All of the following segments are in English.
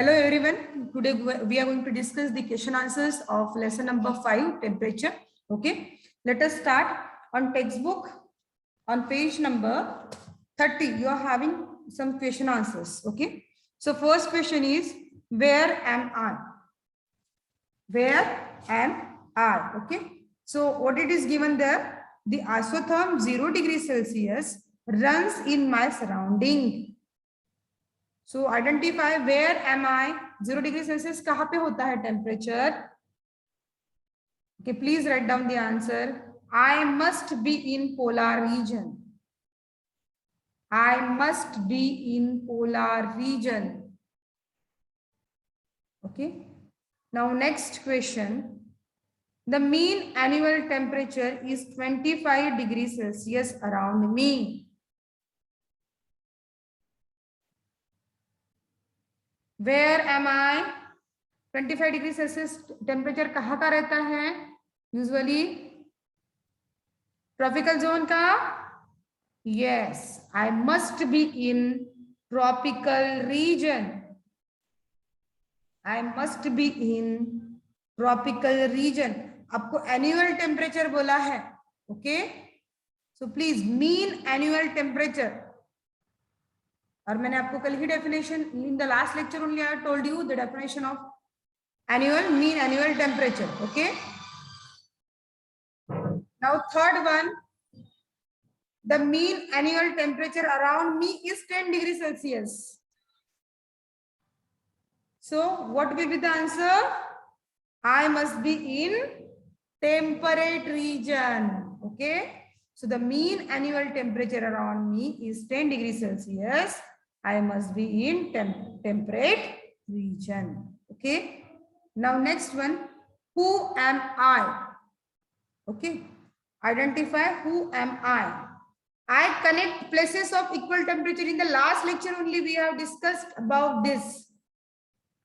Hello everyone. Today we are going to discuss the question answers of lesson number 5, temperature. Okay. Let us start on textbook on page number 30. You are having some question answers. Okay. So first question is, where am I? Where am I? Okay. So what it is given there? The isotherm 0 degrees Celsius runs in my surrounding. So identify where am I? 0 degree Celsius कहाँ पे होता है temperature? Okay, please write down the answer. I must be in polar region. I must be in polar region. Okay. Now next question. The mean annual temperature is 25 degrees Celsius around me. Where am I? 25 degree Celsius temperature कहाँ का रहता है? Usually tropical zone का. Yes, I must be in tropical region. I must be in tropical region. आपको annual temperature बोला है. Okay, so please mean annual temperature. और मैंने आपको कल ही definition in the last lecture only I told you the definition of annual, mean annual temperature. Okay. Now third one, the mean annual temperature around me is 10 degrees Celsius. So what will be the answer? I must be in temperate region. Okay. So the mean annual temperature around me is 10 degrees Celsius. I must be in temperate region. Okay. Now next one, who am I? Okay, identify who am I. I connect places of equal temperature. In the last lecture only we have discussed about this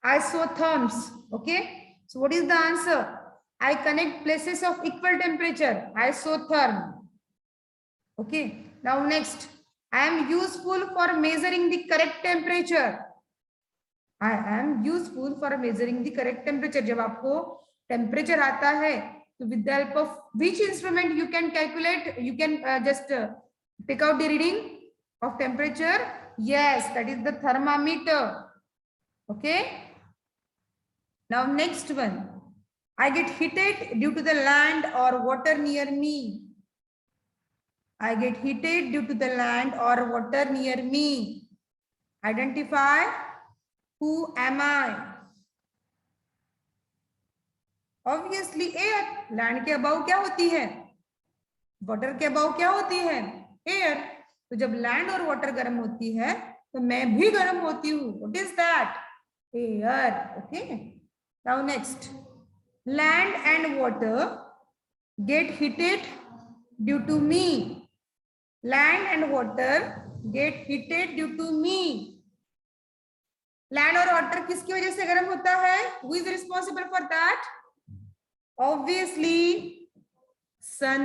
isotherms. Okay, so what is the answer? I connect places of equal temperature, isotherm. Okay, now next, I am useful for measuring the correct temperature. I am useful for measuring the correct temperature. जब आपको temperature आता है, तो with the help of which instrument you can calculate? You can just pick out the reading of temperature. Yes, that is the thermometer. Okay. Now next one, I get heated due to the land or water near me. I get heated due to the land or water near me. Identify. Who am I? Obviously air. Land के above क्या होती है? Water के above क्या होती है? Air. तो जब लैंड और वाटर गर्म होती है तो मैं भी गर्म होती हूँ. What is that? Air. Okay. Now next, land and water get heated due to me. Land and water get heated due to me. Land और वाटर किसकी वजह से गर्म होता है? Who is responsible for that? Obviously, sun.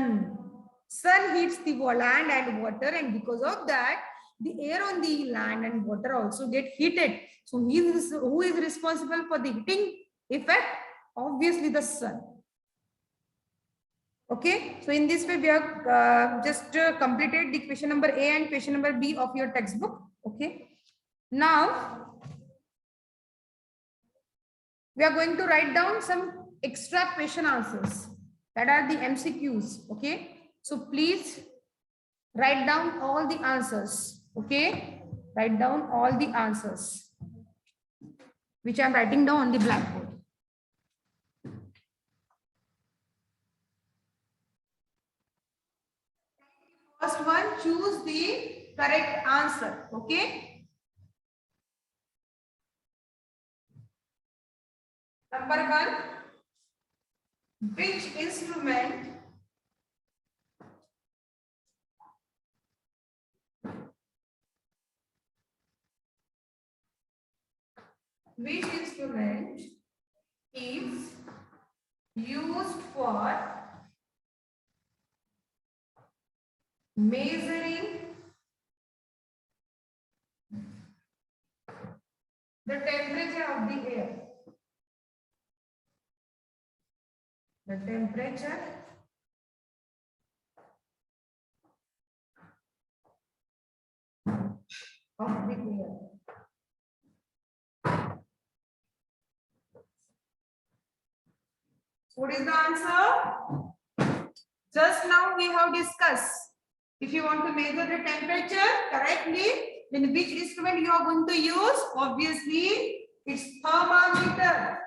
Sun heats the land and water, and because of that, the air on the land and water also get heated. So, who is responsible for the heating effect? Obviously, the sun. Okay. So, in this way, we have just completed the question number A and question number B of your textbook. Okay. Now, we are going to write down some extra question answers that are the MCQs. Okay, so please write down all the answers. Okay, write down all the answers which I am writing down on the blackboard. First one, choose the correct answer. Okay. Number 1, which instrument is used for measuring The temperature of the air. The temperature of the air. What is the answer? Just now we have discussed. If you want to measure the temperature correctly, then which instrument you are going to use? Obviously, it's thermometer.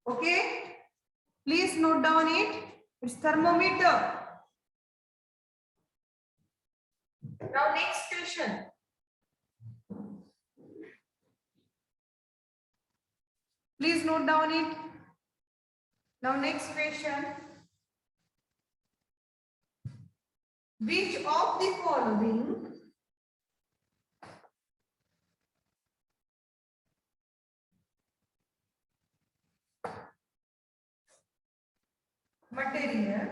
Okay? Please note down it. It's thermometer. Now next question. Please note down it. Now next question. Which of the following material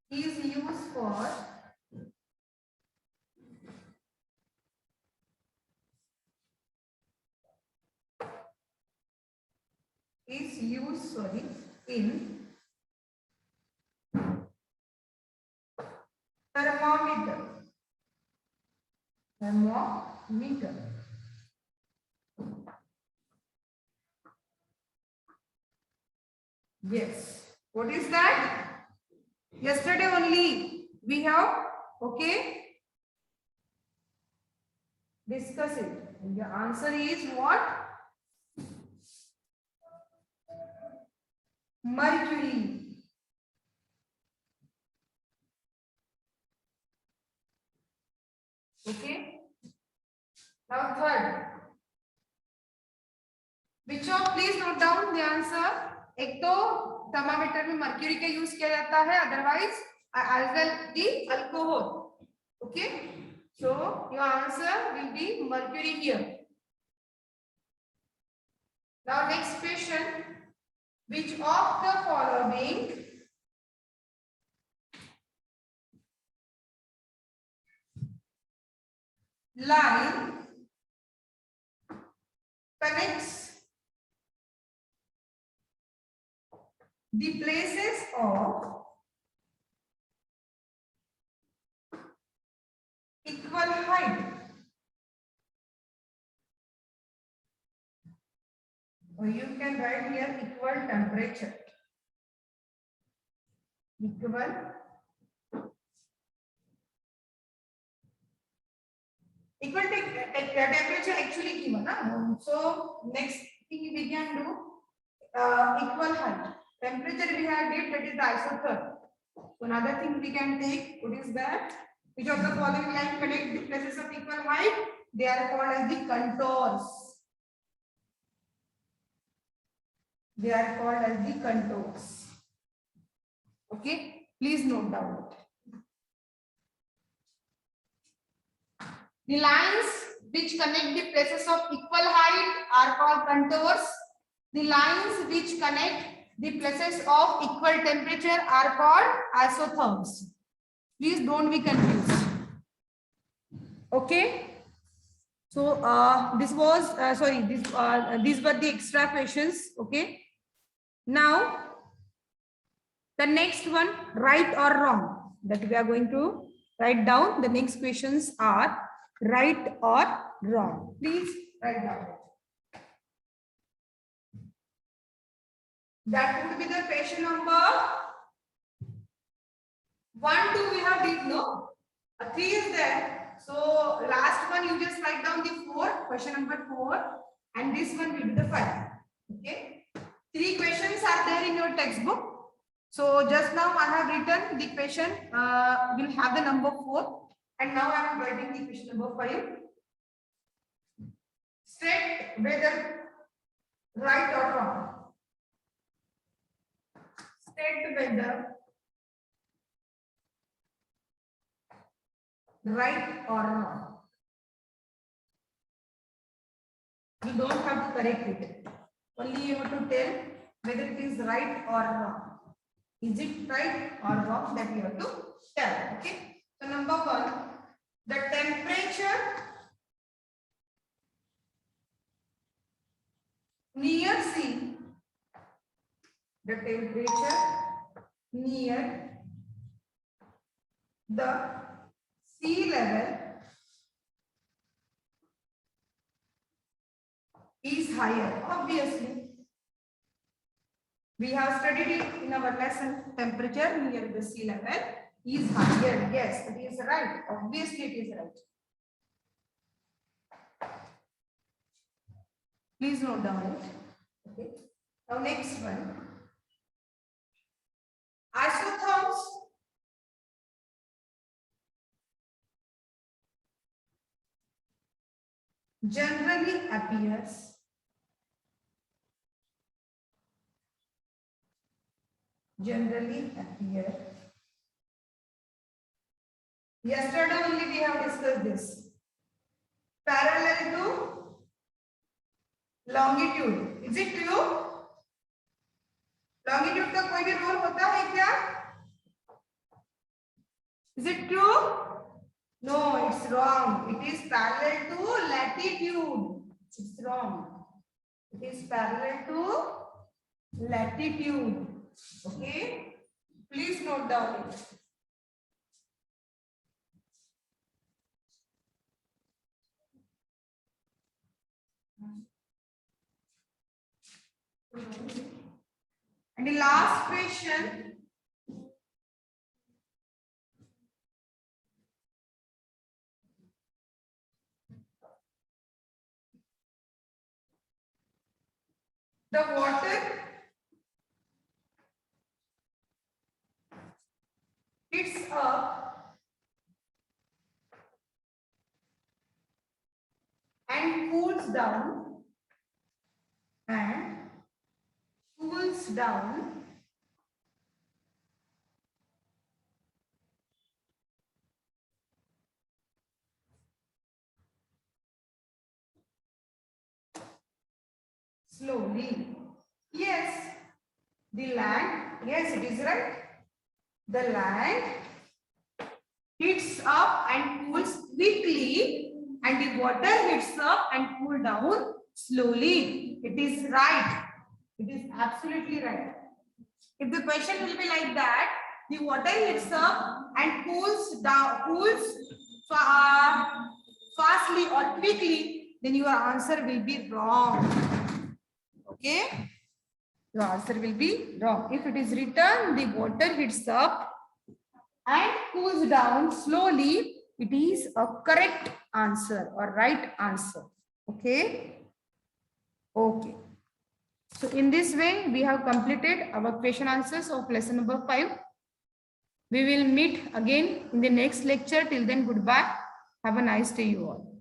is used for in thermometer? Thermometer. Yes. What is that? Yesterday only we have, okay, discuss it. And the answer is what? Mercury. Okay. Now third. Which of, please note down the answer. एक तो thermometer में mercury का use किया जाता है, otherwise as well the alcohol. Okay, so your answer will be mercury here. Now next question. Which of the following line connects the places of equal height? Or you can write here equal temperature. Equal temperature actually given, na? So next thing we can do equal height. Temperature we have did, that is the isotherm. So another thing we can take, what is that? Which of the following line connect the places of equal height? They are called as the contours. They are called as the contours. Okay, please note down it. The lines which connect the places of equal height are called contours. The lines which connect the places of equal temperature are called isotherms. Please don't be confused. Okay. So this was these were the extra questions. Okay. Now the next one, right or wrong, that we are going to write down. The next questions are right or wrong. Please write down. That would be the question number 1, 2 we have did, no? 3 is there. So last one you just write down the 4, question number 4, and this one will be the 5. Okay. 3 questions are there in your textbook. So just now I have written the question will have the number 4, and now I am writing the question number 5. State whether right or wrong. State whether right or wrong. You don't have to correct it. Only you have to tell whether it is right or wrong. Is it right or wrong? That you have to tell. Okay. So number 1, the temperature near sea. The temperature near the sea level is higher. Obviously, we have studied it in our lesson. Temperature near the sea level is higher. Yes, it is right. Obviously, it is right. Please note down it. Okay. Now next one. Isotherms generally appears yesterday only we have discussed this, parallel to longitude. Is it true? Longitude का कोई भी role होता है क्या? Is it true? No, it's wrong. It is parallel to latitude. It's wrong. It is parallel to latitude. Okay. Please note down it. And the last question. The water heats up and cools down slowly. Yes, the land, yes, it is right. The land heats up and cools quickly, and the water heats up and cool down slowly. It is right. It is absolutely right. If the question will be like that, the water heats up and cools down, fastly or quickly, then your answer will be wrong. Okay? Your answer will be wrong. If it is written, the water heats up and cools down slowly, it is a correct answer or right answer. Okay? Okay. So in this way, we have completed our question answers of lesson number 5. We will meet again in the next lecture. Till then, goodbye. Have a nice day, you all.